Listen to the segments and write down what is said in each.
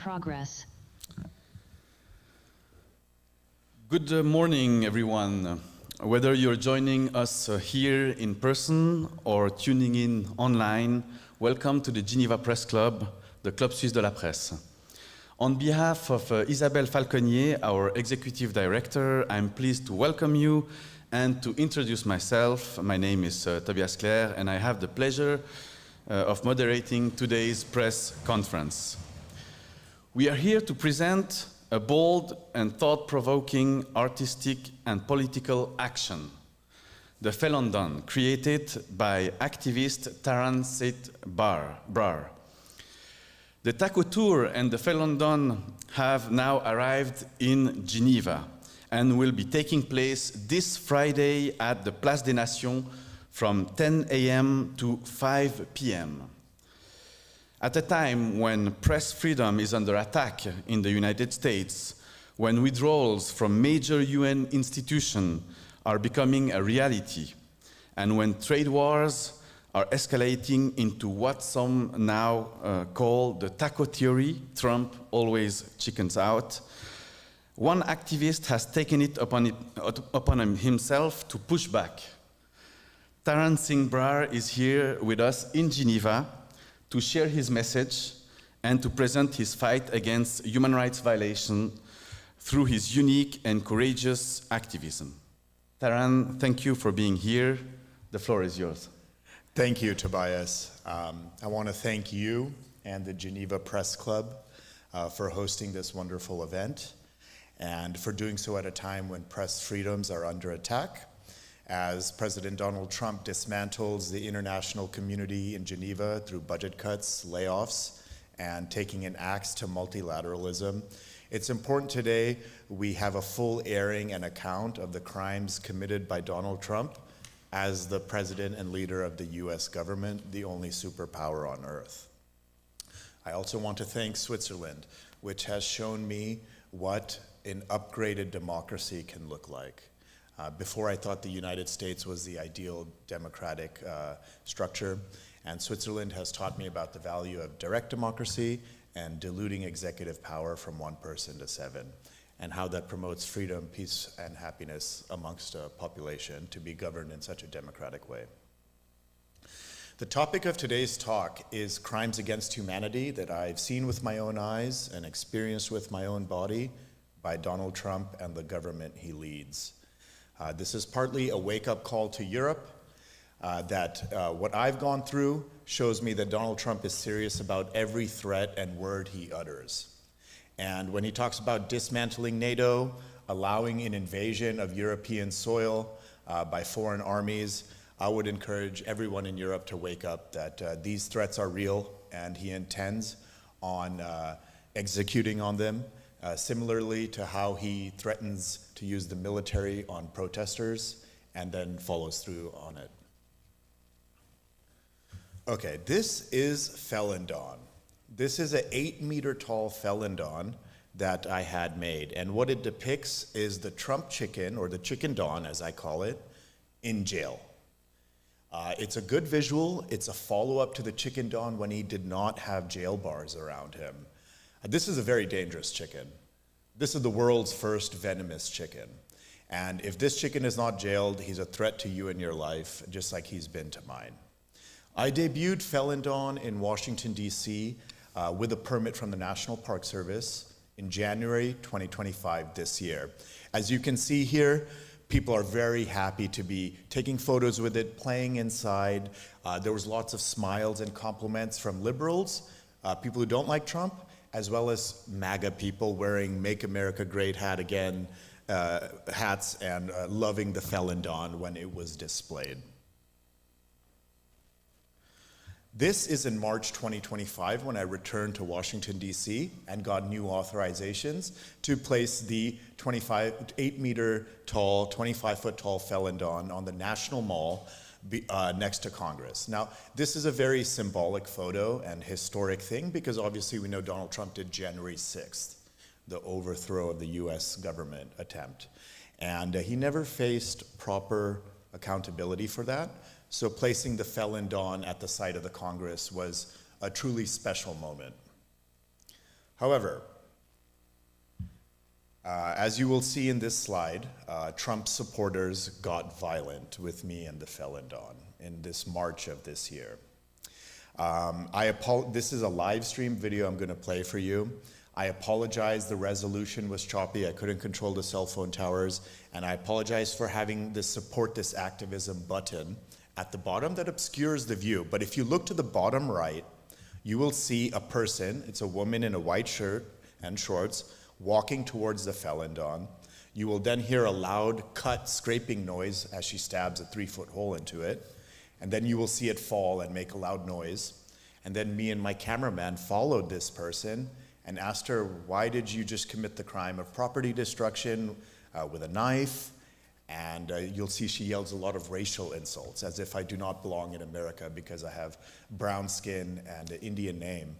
progress. Good morning, everyone. Whether you're joining us here in person or tuning in online, welcome to the Geneva Press Club, the Club Suisse de la Presse. On behalf of Isabelle Falconier, our Executive Director, I'm pleased to welcome you and to introduce myself. My name is Tobias Claire, and I have the pleasure of moderating today's press conference. We are here to present a bold and thought-provoking artistic and political action, the Felon Don, created by activist Taran Singh Brar. The Taco Tour and the Felon Don have now arrived in Geneva and will be taking place this Friday at the Place des Nations from 10 a.m. to 5 p.m. At a time when press freedom is under attack in the United States, when withdrawals from major UN institutions are becoming a reality, and when trade wars are escalating into what some now call the taco theory, Trump always chickens out, one activist has taken it upon himself to push back. Taran Singh Brar is here with us in Geneva to share his message and to present his fight against human rights violation through his unique and courageous activism. Taran, thank you for being here. The floor is yours. Thank you, Tobias. I want to thank you and the Geneva Press Club for hosting this wonderful event and for doing so at a time when press freedoms are under attack, as President Donald Trump dismantles the international community in Geneva through budget cuts, layoffs, and taking an axe to multilateralism. It's important today we have a full airing and account of the crimes committed by Donald Trump as the president and leader of the US government, the only superpower on earth. I also want to thank Switzerland, which has shown me what an upgraded democracy can look like. Before, I thought the United States was the ideal democratic structure, and Switzerland has taught me about the value of direct democracy and diluting executive power from one person to seven, and how that promotes freedom, peace, and happiness amongst a population to be governed in such a democratic way. The topic of today's talk is crimes against humanity that I've seen with my own eyes and experienced with my own body by Donald Trump and the government he leads. This is partly a wake-up call to Europe, that what I've gone through shows me that Donald Trump is serious about every threat and word he utters. And when he talks about dismantling NATO, allowing an invasion of European soil by foreign armies, I would encourage everyone in Europe to wake up that these threats are real and he intends on executing on them. Similarly to how he threatens to use the military on protesters and then follows through on it. Okay, this is Felon Don. This is an 8-meter tall Felon Don that I had made, and what it depicts is the Trump chicken, or the chicken Don as I call it, in jail. It's a good visual. It's a follow-up to the chicken Don when he did not have jail bars around him. This is a very dangerous chicken. This is the world's first venomous chicken. And if this chicken is not jailed, he's a threat to you and your life, just like he's been to mine. I debuted Felon Don in Washington, D.C. With a permit from the National Park Service in January 2025 this year. As you can see here, people are very happy to be taking photos with it, playing inside. There was lots of smiles and compliments from liberals, people who don't like Trump, as well as MAGA people wearing Make America Great Hat Again hats and loving the Felon Don when it was displayed. This is in March 2025 when I returned to Washington, D.C. and got new authorizations to place the 8-meter tall, 25-foot tall Felon Don on the National Mall next to Congress. Now, this is a very symbolic photo and historic thing because obviously we know Donald Trump did January 6th, the overthrow of the US government attempt. And he never faced proper accountability for that. So placing the Felon Don at the site of the Congress was a truly special moment. However, as you will see in this slide, Trump supporters got violent with me and the Felon Don in this March of this year. This is a live stream video I'm going to play for you. I apologize, the resolution was choppy, I couldn't control the cell phone towers, and I apologize for having the support this activism button at the bottom that obscures the view. But if you look to the bottom right, you will see a person, it's a woman in a white shirt and shorts, walking towards the Felon Don. You will then hear a loud cut scraping noise as she stabs a 3-foot hole into it. And then you will see it fall and make a loud noise. And then me and my cameraman followed this person and asked her, why did you just commit the crime of property destruction with a knife? And you'll see she yells a lot of racial insults, as if I do not belong in America because I have brown skin and an Indian name.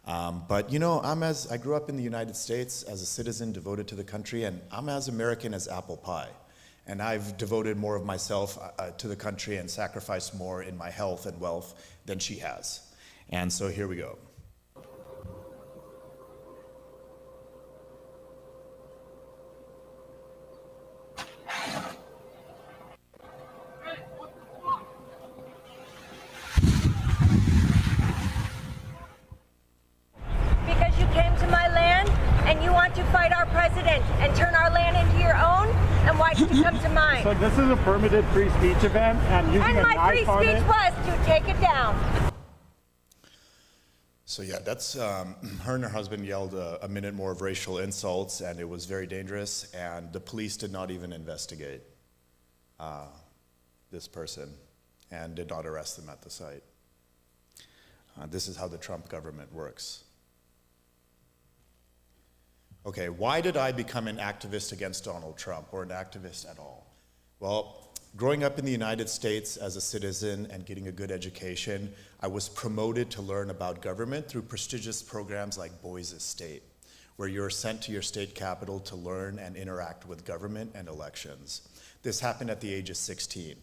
But you know, I grew up in the United States as a citizen devoted to the country, and I'm as American as apple pie. And I've devoted more of myself to the country and sacrificed more in my health and wealth than she has. And so here we go. Because you came to my land and you want to fight our president and turn our land into your own? And why did you come to mine? So this is a permitted free speech event, and using a knife on it. And my free speech was to take it down. So yeah, that's, her and her husband yelled a minute more of racial insults, and it was very dangerous, and the police did not even investigate this person and did not arrest them at the site. This is how the Trump government works. Okay, why did I become an activist against Donald Trump, or an activist at all? Well, growing up in the United States as a citizen and getting a good education, I was promoted to learn about government through prestigious programs like Boys State, where you're sent to your state capital to learn and interact with government and elections. This happened at the age of 16.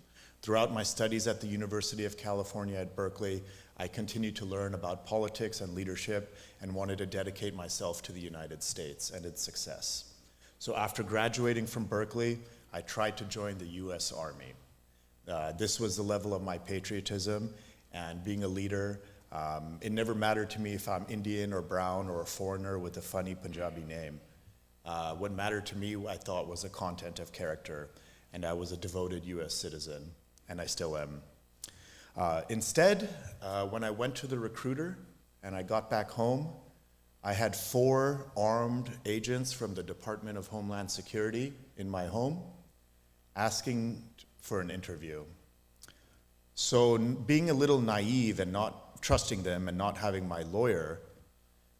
Throughout my studies at the University of California at Berkeley, I continued to learn about politics and leadership and wanted to dedicate myself to the United States and its success. So after graduating from Berkeley, I tried to join the US Army. This was the level of my patriotism, and being a leader, it never mattered to me if I'm Indian or brown or a foreigner with a funny Punjabi name. What mattered to me, I thought, was the content of character, and I was a devoted US citizen, and I still am. Instead, when I went to the recruiter and I got back home, I had 4 armed agents from the Department of Homeland Security in my home asking for an interview. So being a little naive and not trusting them and not having my lawyer,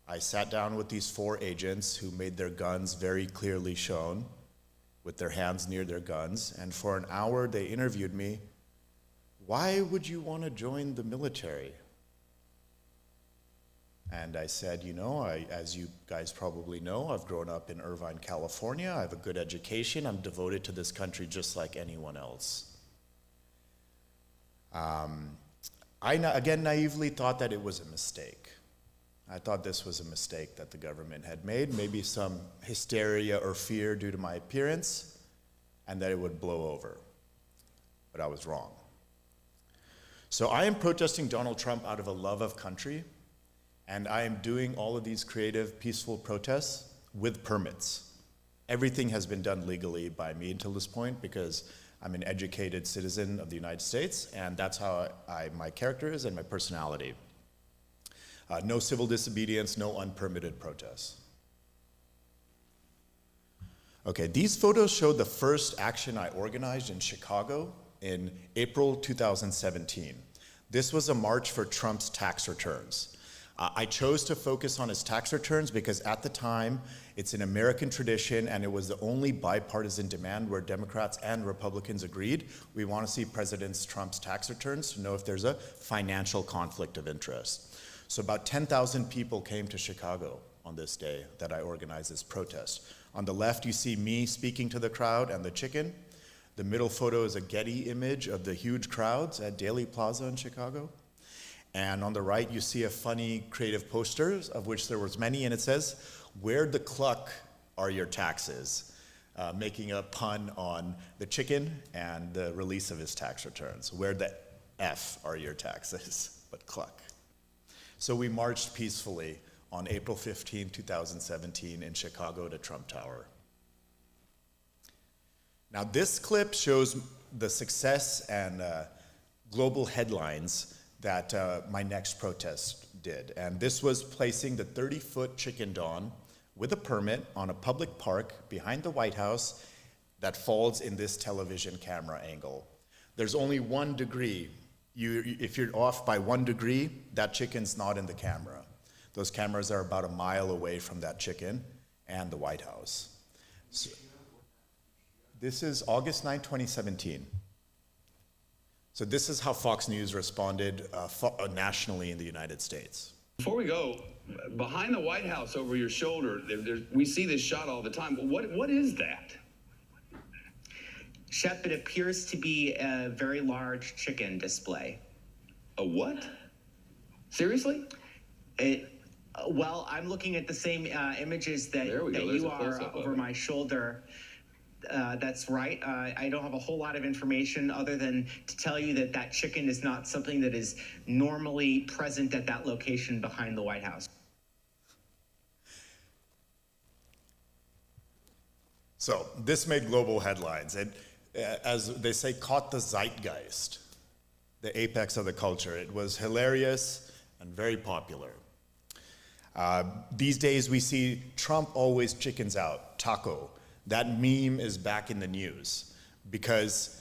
I sat down with these 4 agents who made their guns very clearly shown with their hands near their guns, and for an hour they interviewed me. Why would you want to join the military? And I said, you know, as you guys probably know, I've grown up in Irvine, California. I have a good education. I'm devoted to this country just like anyone else. I, again, naively thought that it was a mistake. I thought this was a mistake that the government had made, maybe some hysteria or fear due to my appearance, and that it would blow over. But I was wrong. So I am protesting Donald Trump out of a love of country, and I am doing all of these creative, peaceful protests with permits. Everything has been done legally by me until this point because I'm an educated citizen of the United States, and that's how my character is and my personality. No civil disobedience, no unpermitted protests. Okay, these photos show the first action I organized in Chicago in April 2017. This was a march for Trump's tax returns. I chose to focus on his tax returns because at the time, it's an American tradition and it was the only bipartisan demand where Democrats and Republicans agreed. We want to see President Trump's tax returns to know if there's a financial conflict of interest. So about 10,000 people came to Chicago on this day that I organized this protest. On the left, you see me speaking to the crowd and the chicken. The middle photo is a Getty image of the huge crowds at Daley Plaza in Chicago. And on the right, you see a funny creative poster, of which there was many, and it says, "Where the cluck are your taxes?" Making a pun on the chicken and the release of his tax returns. Where the F are your taxes? But cluck. So we marched peacefully on April 15, 2017 in Chicago to Trump Tower. Now this clip shows the success and global headlines that my next protest did. And this was placing the 30-foot Chicken Don with a permit on a public park behind the White House that falls in this television camera angle. There's only 1 degree. If you're off by 1 degree, that chicken's not in the camera. Those cameras are about a mile away from that chicken and the White House. So, this is August 9, 2017. So this is how Fox News responded nationally in the United States. Before we go, behind the White House over your shoulder, we see this shot all the time. What is that? Shep, it appears to be a very large chicken display. A what? Seriously? Well, I'm looking at the same images that you are over my shoulder. That's right. I don't have a whole lot of information other than to tell you that that chicken is not something that is normally present at that location behind the White House. So this made global headlines. It, as they say, caught the zeitgeist, the apex of the culture. It was hilarious and very popular. These days we see Trump always chickens out, taco. That meme is back in the news because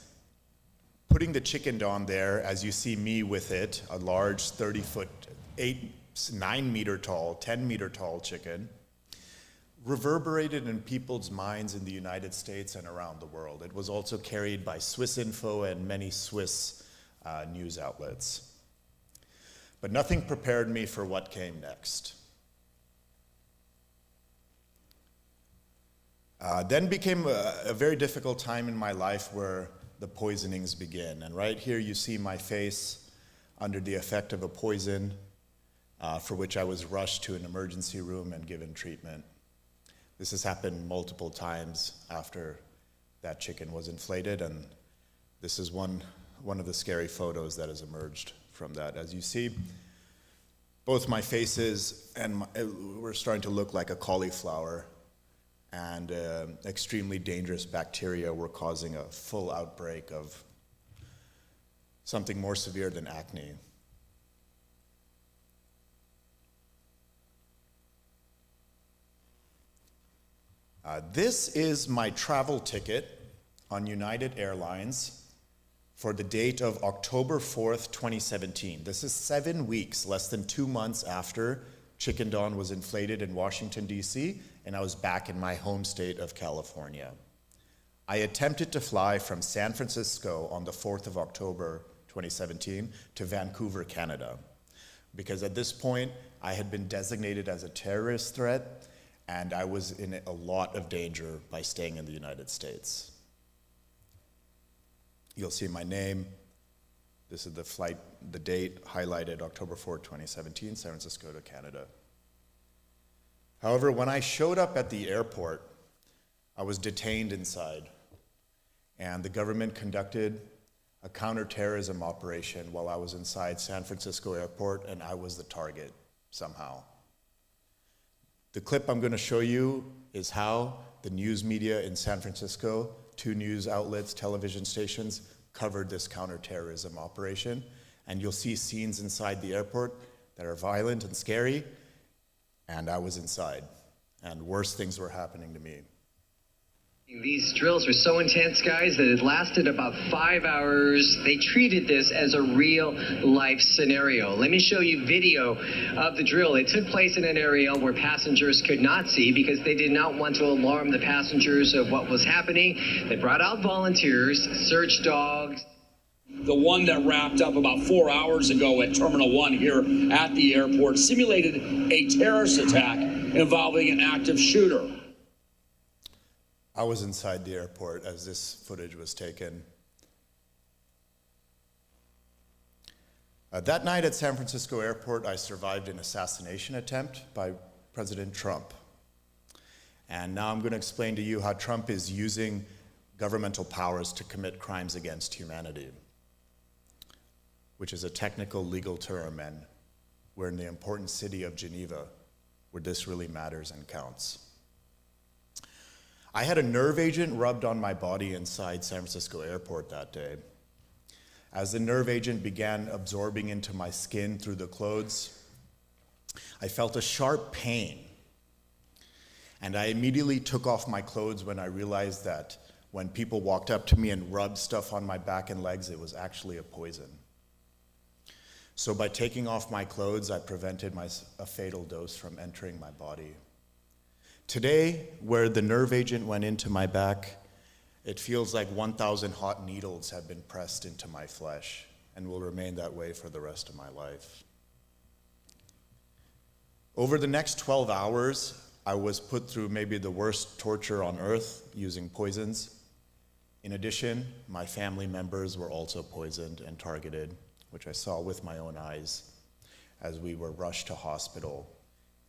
putting the Chicken Don there, as you see me with it, a large 30-foot, 9 meter tall, 10 meter tall chicken, reverberated in people's minds in the United States and around the world. It was also carried by Swiss Info and many Swiss news outlets. But nothing prepared me for what came next. Then became a very difficult time in my life where the poisonings begin. And right here you see my face under the effect of a poison for which I was rushed to an emergency room and given treatment. This has happened multiple times after that chicken was inflated, and this is one of the scary photos that has emerged from that. As you see, both my faces were starting to look like a cauliflower, and extremely dangerous bacteria were causing a full outbreak of something more severe than acne. This is my travel ticket on United Airlines for the date of October 4th, 2017. This is 7 weeks, less than 2 months after Chicken Don was inflated in Washington, D.C., and I was back in my home state of California. I attempted to fly from San Francisco on the 4th of October, 2017, to Vancouver, Canada, because at this point, I had been designated as a terrorist threat, and I was in a lot of danger by staying in the United States. You'll see my name. This is the flight, the date highlighted, October 4, 2017, San Francisco to Canada. However, when I showed up at the airport, I was detained inside, and the government conducted a counterterrorism operation while I was inside San Francisco airport, and I was the target somehow. The clip I'm going to show you is how the news media in San Francisco, 2 news outlets, television stations, covered this counterterrorism operation. And you'll see scenes inside the airport that are violent and scary, and I was inside, and worse things were happening to me. These drills were so intense, guys, that it lasted about 5 hours. They treated this as a real-life scenario. Let me show you video of the drill. It took place in an area where passengers could not see because they did not want to alarm the passengers of what was happening. They brought out volunteers, search dogs. The one that wrapped up about 4 hours ago at Terminal 1 here at the airport simulated a terrorist attack involving an active shooter. I was inside the airport as this footage was taken. That night at San Francisco Airport, I survived an assassination attempt by President Trump. And now I'm going to explain to you how Trump is using governmental powers to commit crimes against humanity, which is a technical legal term, and we're in the important city of Geneva, where this really matters and counts. I had a nerve agent rubbed on my body inside San Francisco Airport that day. As the nerve agent began absorbing into my skin through the clothes, I felt a sharp pain. And I immediately took off my clothes when I realized that when people walked up to me and rubbed stuff on my back and legs, it was actually a poison. So by taking off my clothes, I prevented a fatal dose from entering my body. Today, where the nerve agent went into my back, it feels like 1,000 hot needles have been pressed into my flesh and will remain that way for the rest of my life. Over the next 12 hours, I was put through maybe the worst torture on earth using poisons. In addition, my family members were also poisoned and targeted, which I saw with my own eyes as we were rushed to hospital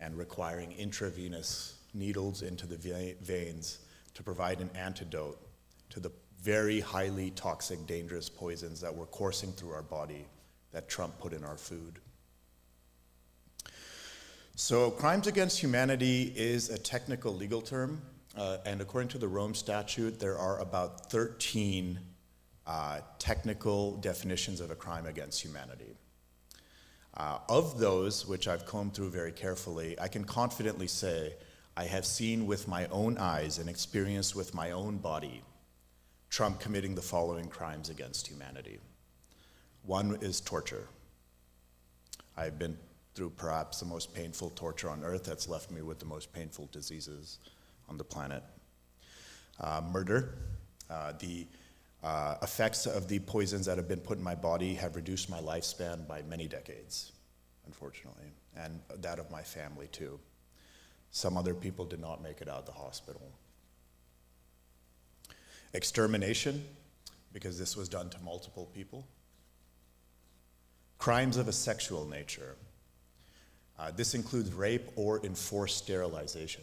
and requiring intravenous needles into the veins to provide an antidote to the very highly toxic, dangerous poisons that were coursing through our body that Trump put in our food. So crimes against humanity is a technical legal term, and according to the Rome Statute, there are about 13 technical definitions of a crime against humanity. Of those, which I've combed through very carefully, I can confidently say I have seen with my own eyes and experienced with my own body Trump committing the following crimes against humanity. One is torture. I've been through perhaps the most painful torture on earth that's left me with the most painful diseases on the planet. Murder. The effects of the poisons that have been put in my body have reduced my lifespan by many decades, unfortunately, and that of my family too. Some other people did not make it out of the hospital. Extermination, because this was done to multiple people. Crimes of a sexual nature. This includes rape or enforced sterilization.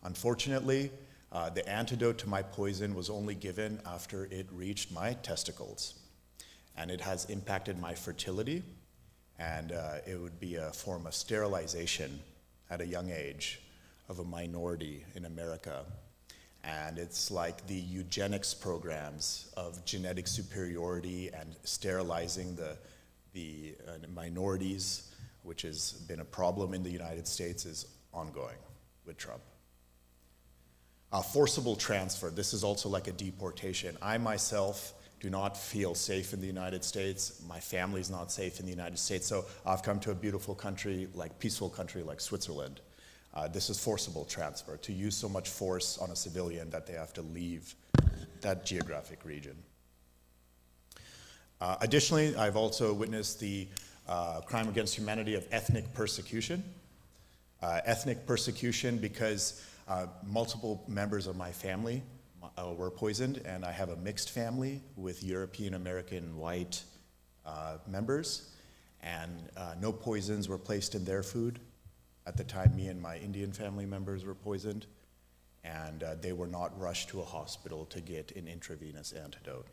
Unfortunately, the antidote to my poison was only given after it reached my testicles, and it has impacted my fertility, and it would be a form of sterilization at a young age of a minority in America. And it's like the eugenics programs of genetic superiority and sterilizing the minorities, which has been a problem in the United States, is ongoing with Trump. Forcible transfer, this is also like a deportation. I myself do not feel safe in the United States. My family's not safe in the United States, so I've come to a beautiful country, like peaceful country like Switzerland. This is forcible transfer, to use so much force on a civilian that they have to leave that geographic region. Additionally, I've also witnessed the crime against humanity of ethnic persecution. Ethnic persecution because multiple members of my family were poisoned, and I have a mixed family with European American white members, and no poisons were placed in their food. At the time, me and my Indian family members were poisoned, and they were not rushed to a hospital to get an intravenous antidote.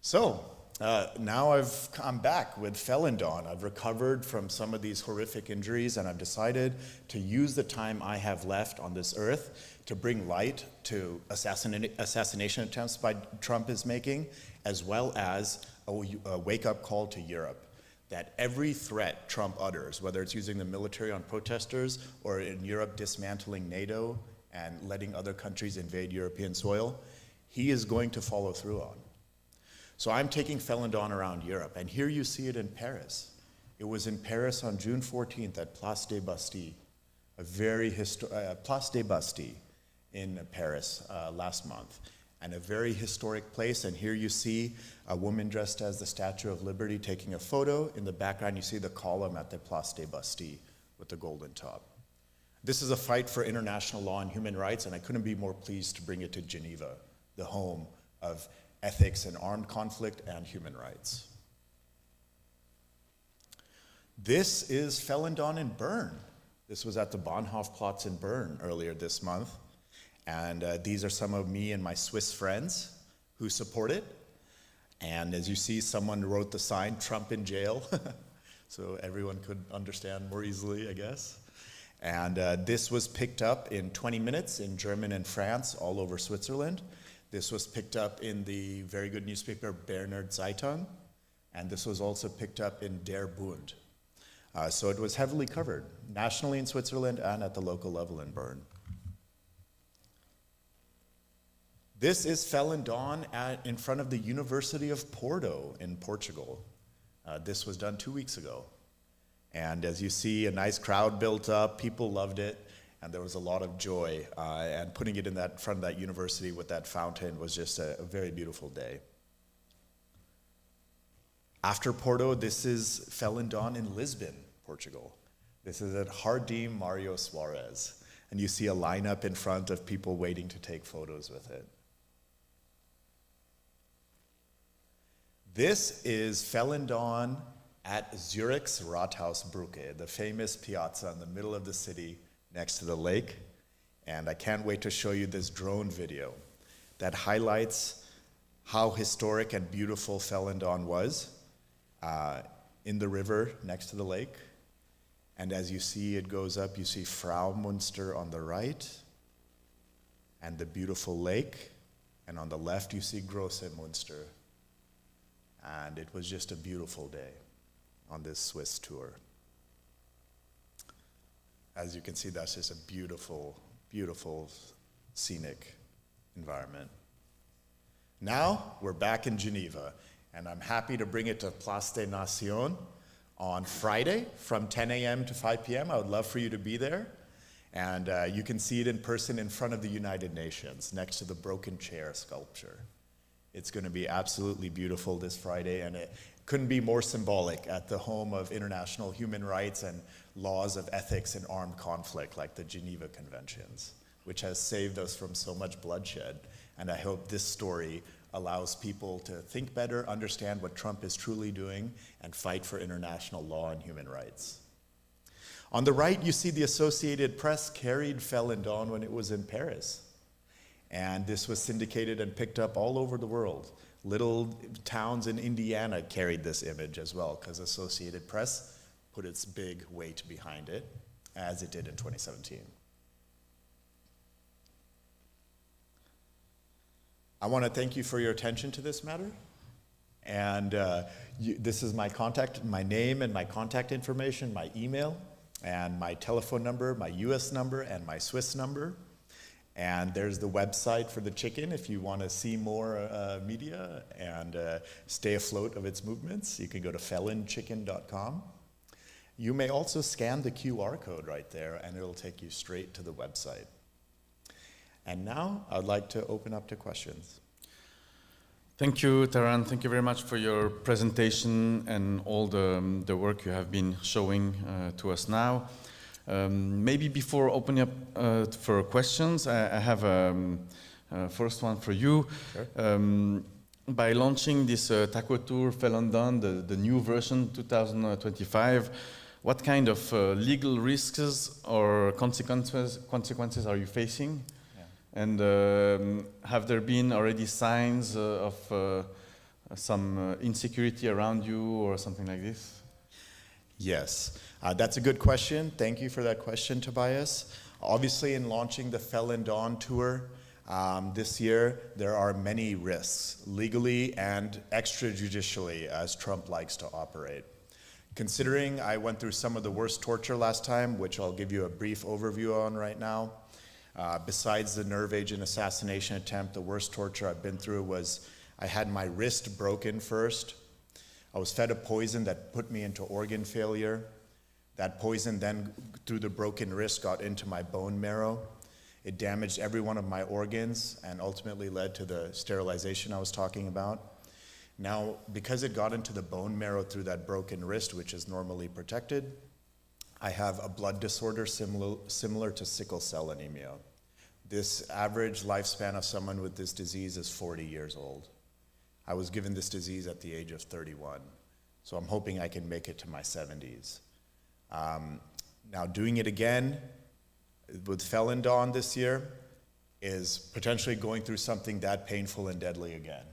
So, now I'm back with Felon Don. I've recovered from some of these horrific injuries, and I've decided to use the time I have left on this earth to bring light to assassination attempts by Trump is making, as well as a wake-up call to Europe, that every threat Trump utters, whether it's using the military on protesters or in Europe dismantling NATO and letting other countries invade European soil, he is going to follow through on. So I'm taking Felon Don around Europe, and here you see it in Paris. It was in Paris on June 14th at Place de Bastille, Place de Bastille in Paris last month, and a very historic place. And here you see a woman dressed as the Statue of Liberty taking a photo. In the background, you see the column at the Place de Bastille with the golden top. This is a fight for international law and human rights, and I couldn't be more pleased to bring it to Geneva, the home of ethics in armed conflict, and human rights. This is Felon Don in Bern. This was at the Bahnhofplatz in Bern earlier this month. And these are some of me and my Swiss friends who support it. And as you see, someone wrote the sign, Trump in jail, so everyone could understand more easily, I guess. And this was picked up in 20 minutes in German and France, all over Switzerland. This was picked up in the very good newspaper Berner Zeitung, and this was also picked up in Der Bund. So it was heavily covered, nationally in Switzerland and at the local level in Bern. This is Felon Don in front of the University of Porto in Portugal. This was done 2 weeks ago. And as you see, a nice crowd built up, people loved it, and there was a lot of joy. And putting it in that front of that university with that fountain was just a very beautiful day. After Porto, this is Felon Don in Lisbon, Portugal. This is at Jardim Mario Soares. And you see a lineup in front of people waiting to take photos with it. This is Felon Don at Zurich's Rathausbrücke, the famous piazza in the middle of the city next to the lake. And I can't wait to show you this drone video that highlights how historic and beautiful Felon Don was in the river next to the lake. And as you see it goes up, you see Fraumünster on the right and the beautiful lake. And on the left, you see Große Münster. And it was just a beautiful day on this Swiss tour. As you can see, that's just a beautiful, beautiful scenic environment. Now, we're back in Geneva, and I'm happy to bring it to Palais de Nations on Friday from 10 a.m. to 5 p.m. I would love for you to be there. And you can see it in person in front of the United Nations, next to the broken chair sculpture. It's going to be absolutely beautiful this Friday, and it couldn't be more symbolic at the home of international human rights and laws of ethics in armed conflict, like the Geneva Conventions, which has saved us from so much bloodshed. And I hope this story allows people to think better, understand what Trump is truly doing, and fight for international law and human rights. On the right, you see the Associated Press carried Felon Don when it was in Paris. And this was syndicated and picked up all over the world. Little towns in Indiana carried this image as well, because Associated Press put its big weight behind it, as it did in 2017. I want to thank you for your attention to this matter. And this is my name and my contact information, my email, and my telephone number, my US number, and my Swiss number. And there's the website for the chicken if you want to see more media and stay afloat of its movements. You can go to felonchicken.com. You may also scan the QR code right there, and it'll take you straight to the website. And now I'd like to open up to questions. Thank you, Taran. Thank you very much for your presentation and all the work you have been showing to us now. Maybe before opening up for questions, I have a first one for you. Sure. By launching this Taco Tour Felon Don, the new version 2025, what kind of legal risks or consequences are you facing? Yeah. And have there been already signs of some insecurity around you or something like this? Yes, that's a good question. Thank you for that question, Tobias. Obviously, in launching the Felon Don Tour this year, there are many risks, legally and extrajudicially, as Trump likes to operate. Considering I went through some of the worst torture last time, which I'll give you a brief overview on right now, besides the nerve agent assassination attempt, the worst torture I've been through was I had my wrist broken first. I was fed a poison that put me into organ failure. That poison then, through the broken wrist, got into my bone marrow. It damaged every one of my organs and ultimately led to the sterilization I was talking about. Now, because it got into the bone marrow through that broken wrist, which is normally protected, I have a blood disorder similar to sickle cell anemia. This average lifespan of someone with this disease is 40 years old. I was given this disease at the age of 31. So I'm hoping I can make it to my 70s. Now doing it again with Felon Don this year is potentially going through something that painful and deadly again.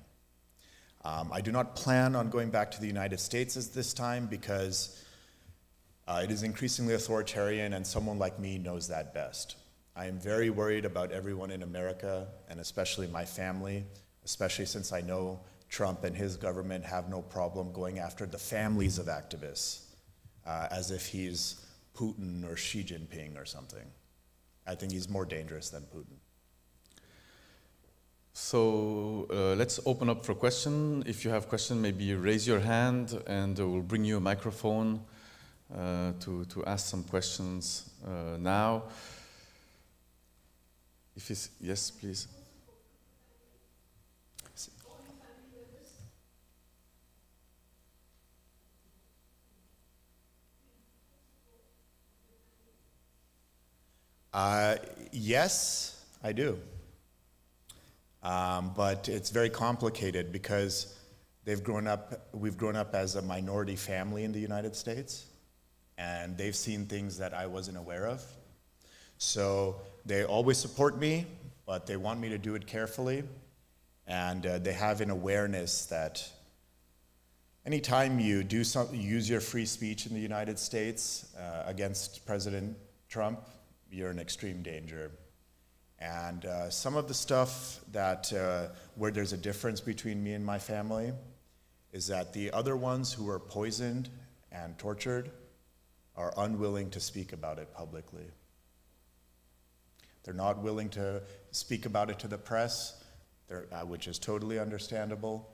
I do not plan on going back to the United States at this time because it is increasingly authoritarian and someone like me knows that best. I am very worried about everyone in America and especially my family, especially since I know Trump and his government have no problem going after the families of activists as if he's Putin or Xi Jinping or something. I think he's more dangerous than Putin. So let's open up for question. If you have question, maybe raise your hand and we'll bring you a microphone to ask some questions now. If it's, yes, please. Yes, I do. But it's very complicated because we've grown up as a minority family in the United States, and they've seen things that I wasn't aware of. So they always support me, but they want me to do it carefully, and they have an awareness that anytime you use your free speech in the United States against President Trump, you're in extreme danger. And some of the stuff that, where there's a difference between me and my family is that the other ones who were poisoned and tortured are unwilling to speak about it publicly. They're not willing to speak about it to the press, which is totally understandable,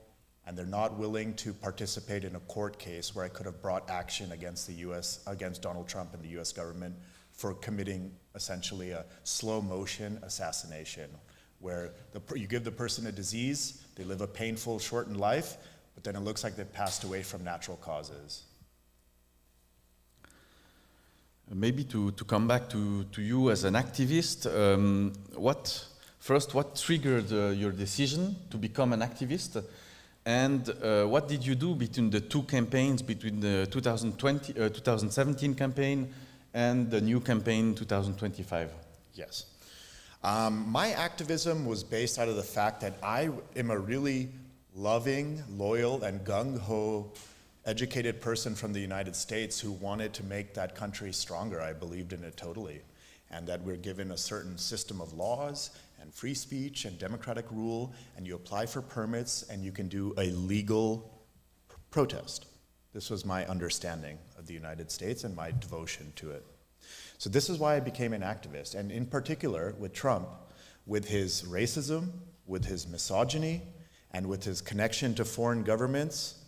and they're not willing to participate in a court case where I could have brought action against the US, against Donald Trump and the US government for committing essentially a slow motion assassination, where you give the person a disease, they live a painful, shortened life, but then it looks like they've passed away from natural causes. Maybe to come back to you as an activist, what triggered your decision to become an activist? And what did you do between the two campaigns, between the 2017 campaign and the new campaign 2025? Yes. My activism was based out of the fact that I am a really loving, loyal, and gung-ho educated person from the United States who wanted to make that country stronger. I believed in it totally. And that we're given a certain system of laws and free speech and democratic rule, and you apply for permits and you can do a legal protest. This was my understanding of the United States and my devotion to it. So this is why I became an activist, and in particular with Trump, with his racism, with his misogyny, and with his connection to foreign governments,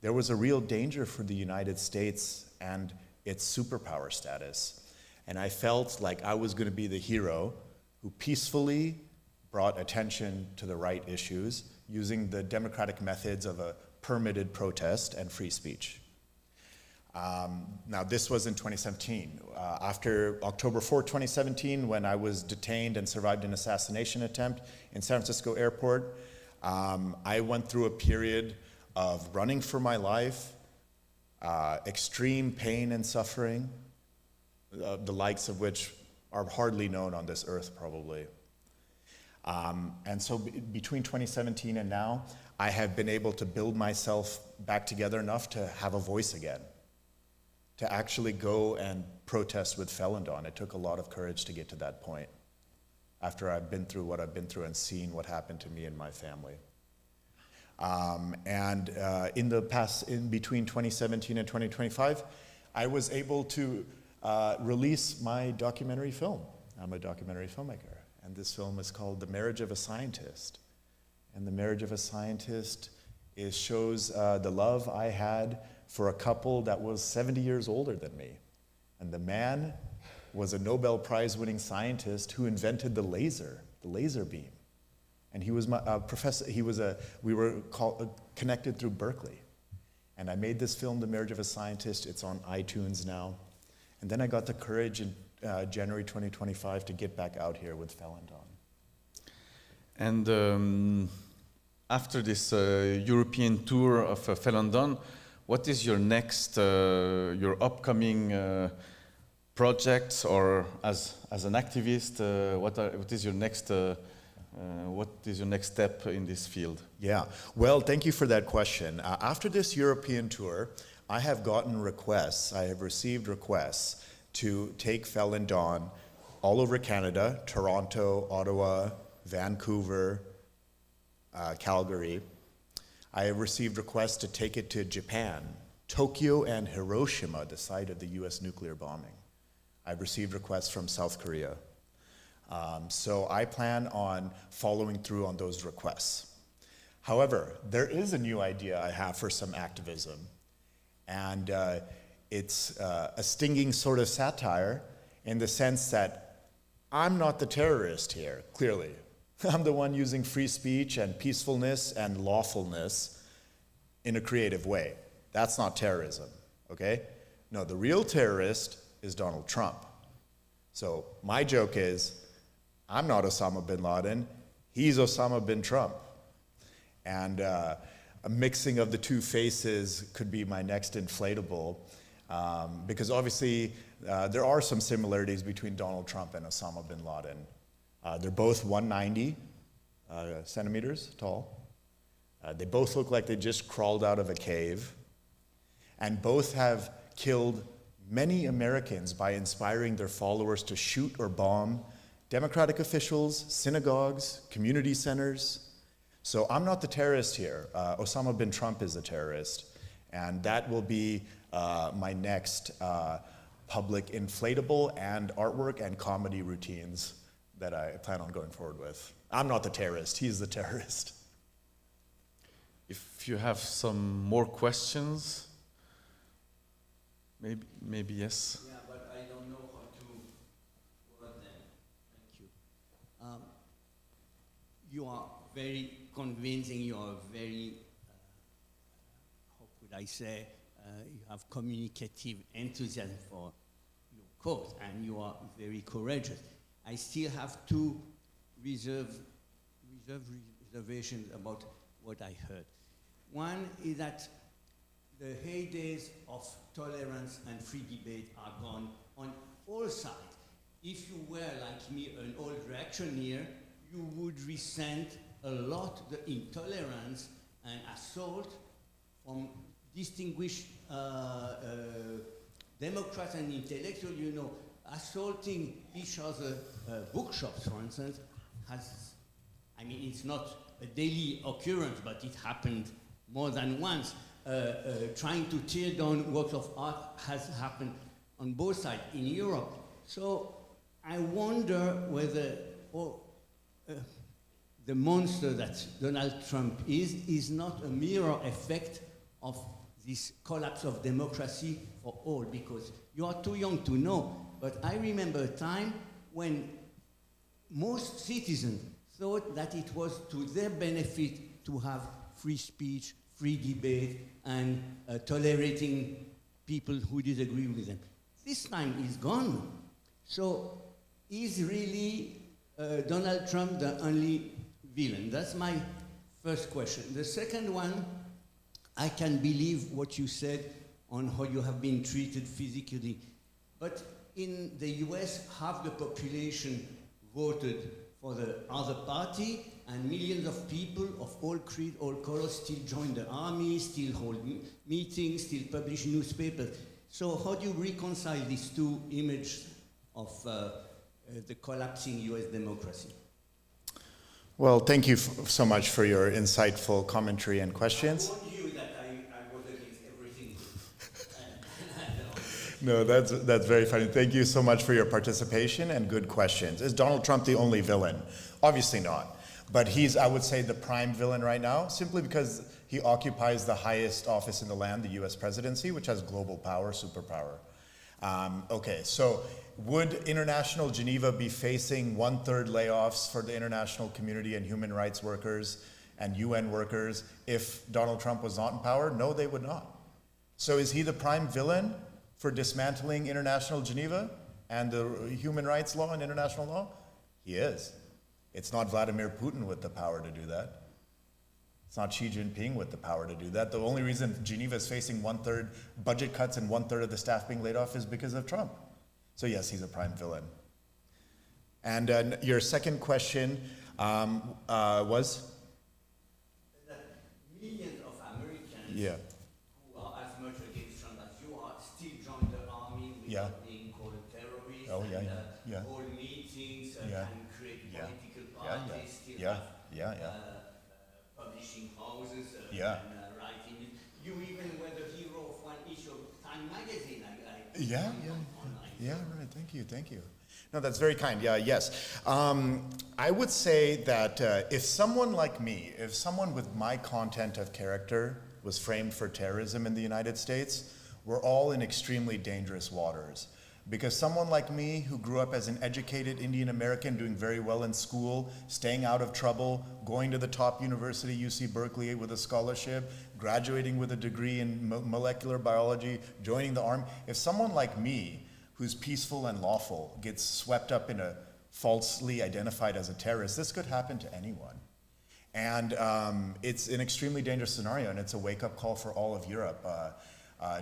there was a real danger for the United States and its superpower status. And I felt like I was going to be the hero who peacefully brought attention to the right issues using the democratic methods of a permitted protest and free speech. Now this was in 2017. After October 4, 2017, when I was detained and survived an assassination attempt in San Francisco airport, I went through a period of running for my life, extreme pain and suffering, the likes of which are hardly known on this earth probably. And so between 2017 and now, I have been able to build myself back together enough to have a voice again, to actually go and protest with Felon Don. It took a lot of courage to get to that point after I've been through what I've been through and seen what happened to me and my family. In between 2017 and 2025, I was able to release my documentary film. I'm a documentary filmmaker, and this film is called The Marriage of a Scientist. And The Marriage of a Scientist shows the love I had for a couple that was 70 years older than me. And the man was a Nobel Prize winning scientist who invented the laser beam. And he was my professor, we were connected through Berkeley. And I made this film, The Marriage of a Scientist. It's on iTunes now. And then I got the courage in January 2025 to get back out here with Felon Don. And after this European tour of Felon Don, what is your next, your upcoming projects, or as an activist, what is your next step in this field? Yeah, well, thank you for that question. After this European tour, I have gotten requests, I have received requests to take Felon Don all over Canada, Toronto, Ottawa, Vancouver, Calgary. I have received requests to take it to Japan, Tokyo and Hiroshima, the site of the US nuclear bombing. I've received requests from South Korea. So I plan on following through on those requests. However, there is a new idea I have for some activism, and it's a stinging sort of satire in the sense that I'm not the terrorist here, clearly. I'm the one using free speech and peacefulness and lawfulness in a creative way. That's not terrorism, okay? No, the real terrorist is Donald Trump. So my joke is, I'm not Osama bin Laden, he's Osama bin Trump. And a mixing of the two faces could be my next inflatable, because obviously there are some similarities between Donald Trump and Osama bin Laden. They're both 190 centimeters tall. They both look like they just crawled out of a cave. And both have killed many Americans by inspiring their followers to shoot or bomb democratic officials, synagogues, community centers. So I'm not the terrorist here. Osama bin Trump is the terrorist. And that will be my next public inflatable and artwork and comedy routines that I plan on going forward with. I'm not the terrorist, he's the terrorist. If you have some more questions, maybe yes. Yeah, but I don't know how to word them. Thank you. You are very convincing, you are very, how could I say, you have communicative enthusiasm for your cause, and you are very courageous. I still have two reservations about what I heard. One is that the heydays of tolerance and free debate are gone on all sides. If you were, like me, an old reactionary, you would resent a lot the intolerance and assault from distinguished Democrats and intellectuals, you know, assaulting each other bookshops, for instance, has, I mean, it's not a daily occurrence, but it happened more than once. Trying to tear down works of art has happened on both sides in Europe. So I wonder whether the monster that Donald Trump is not a mirror effect of this collapse of democracy for all, because you are too young to know, but I remember a time when most citizens thought that it was to their benefit to have free speech, free debate, and tolerating people who disagree with them. This time is gone. So is really Donald Trump the only villain? That's my first question. The second one, I can believe what you said on how you have been treated physically. But in the US, half the population voted for the other party, and millions of people of all creed, all colors still join the army, still hold meetings, still publish newspapers. So how do you reconcile these two images of the collapsing US democracy? Well, thank you so much for your insightful commentary and questions. I warned you that I was against everything. No, that's very funny. Thank you so much for your participation and good questions. Is Donald Trump the only villain? Obviously not. But he's, I would say, the prime villain right now, simply because he occupies the highest office in the land, the US presidency, which has global power, superpower. Okay, so would International Geneva be facing 1/3 layoffs for the international community and human rights workers and UN workers if Donald Trump was not in power? No, they would not. So is he the prime villain for dismantling International Geneva and the human rights law and international law? He is. It's not Vladimir Putin with the power to do that. It's not Xi Jinping with the power to do that. The only reason Geneva is facing 1/3 budget cuts and 1/3 of the staff being laid off is because of Trump. So yes, he's a prime villain. And your second question was? Millions of Americans Yeah. who are as much against Trump as you are still join the army without being called a terrorist. Oh, yeah, and, yeah. Hold meetings and create political parties, still have publishing houses and writing. You even were the hero of one issue of Time magazine. Right. Thank you. No, that's very kind. Yeah, yes. I would say that if someone like me, if someone with my content of character was framed for terrorism in the United States, we're all in extremely dangerous waters. Because someone like me, who grew up as an educated Indian American, doing very well in school, staying out of trouble, going to the top university, UC Berkeley, with a scholarship, graduating with a degree in molecular biology, joining the army, if someone like me, who's peaceful and lawful, gets swept up in a falsely identified as a terrorist, this could happen to anyone. And it's an extremely dangerous scenario, and it's a wake-up call for all of Europe.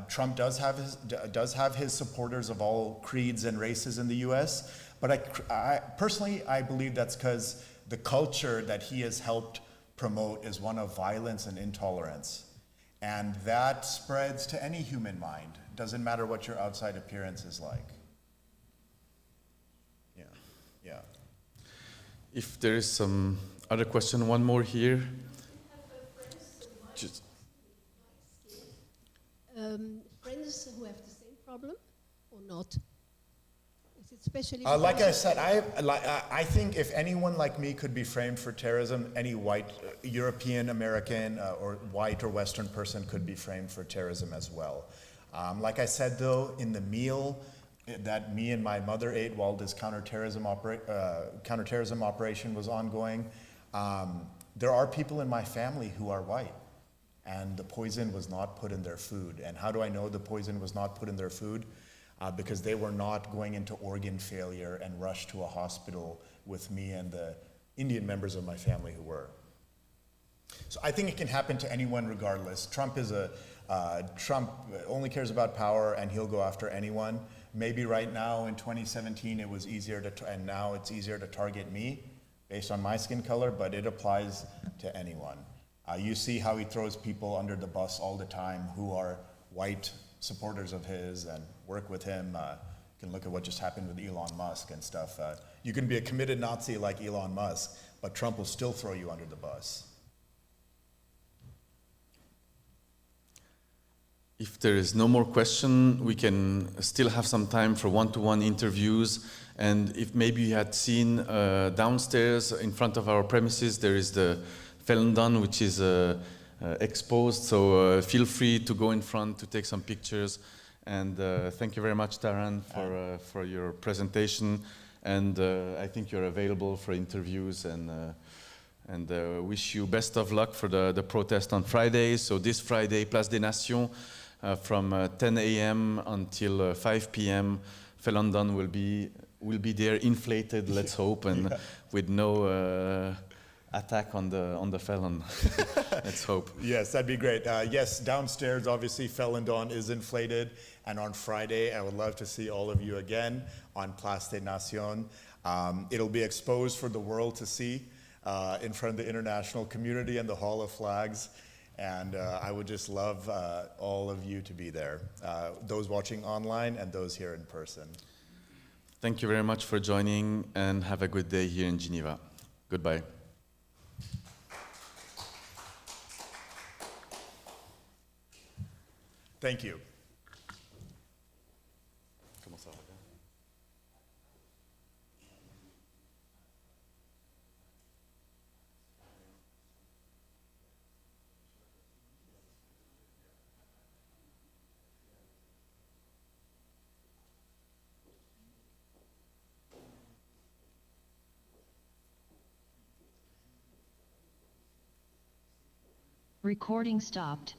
Trump does have his supporters of all creeds and races in the US, but I personally believe that's because the culture that he has helped promote is one of violence and intolerance. And that spreads to any human mind. Doesn't matter what your outside appearance is like. Yeah. If there is some other question, one more here. Just friends who have the same problem or not? Is it especially? Like I said, I think if anyone like me could be framed for terrorism, any white, European, American, or white or Western person could be framed for terrorism as well. Like I said, though, in the meal that me and my mother ate while this counterterrorism operation was ongoing, there are people in my family who are white, and the poison was not put in their food. And how do I know the poison was not put in their food? Because they were not going into organ failure and rushed to a hospital with me and the Indian members of my family who were. So I think it can happen to anyone regardless. Trump only cares about power, and he'll go after anyone. Maybe right now in 2017 it was easier and now it's easier to target me based on my skin color, but it applies to anyone. You see how he throws people under the bus all the time who are white supporters of his and work with him. You can look at what just happened with Elon Musk and stuff. You can be a committed Nazi like Elon Musk, but Trump will still throw you under the bus. If there is no more question, we can still have some time for one-to-one interviews. And if maybe you had seen downstairs in front of our premises, there is the Felon Don, which is exposed. So feel free to go in front to take some pictures. And thank you very much, Taran, for your presentation. And I think you're available for interviews, and wish you best of luck for the protest on Friday. So this Friday, Place des Nations, from 10 a.m. until 5 p.m. Felon Don will be there, inflated, let's hope, and with no attack on the felon. Let's hope. Yes, that'd be great. Yes, downstairs, obviously, Felon Don is inflated. And on Friday, I would love to see all of you again on Place des Nations. It'll be exposed for the world to see in front of the international community and the Hall of Flags. And I would just love all of you to be there, those watching online and those here in person. Thank you very much for joining, and have a good day here in Geneva. Goodbye. Thank you. Recording stopped.